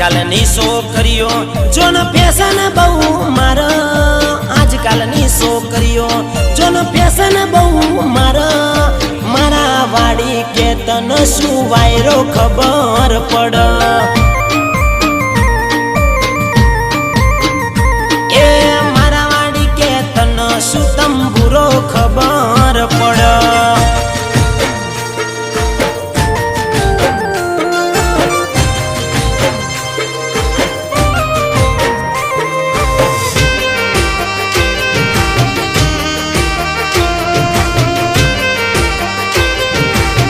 આજકાલની છોકરીઓ John fashion બહુ માર આજકાલની છોકરીઓ જોન ફેશન બહુ મારા વાડી કે તન શું વાયરો ખબર પડ એ મારા વાડી કે તન શું તંબુરો ખબર